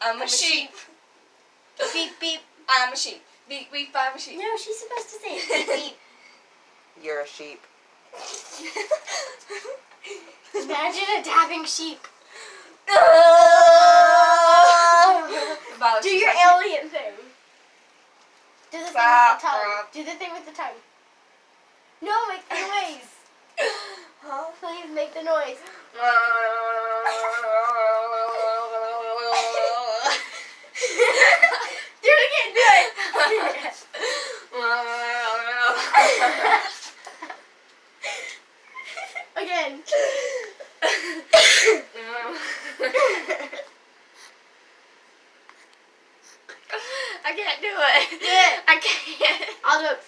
I'm a sheep. Beep, beep. I'm a sheep. Beep, beep, I'm a sheep. No, she's supposed to say beep, beep. You're a sheep. Imagine a dabbing sheep. Violet, Do she's your like, alien thing. Do the thing with the tongue. Do the thing with the tongue. No, make the noise. Huh? Please make the noise. Do it again. Do it. Again. I can't do it. Do it. I can't. I'll do it.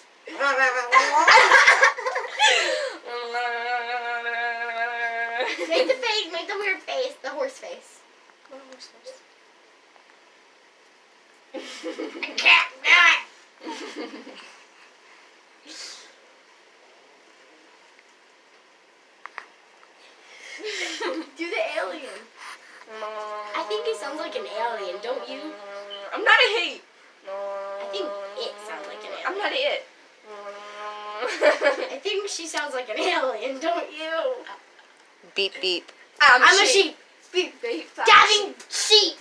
Make the face. Make the weird face. The horse face. I can't do it. Do the alien. I think it sounds like an alien, don't you? I'm not a he. I think it sounds like an alien. I'm not it. I think she sounds like an alien, don't you? Beep, beep. I'm I'm a sheep. Beep, beep, Dabbing sheep.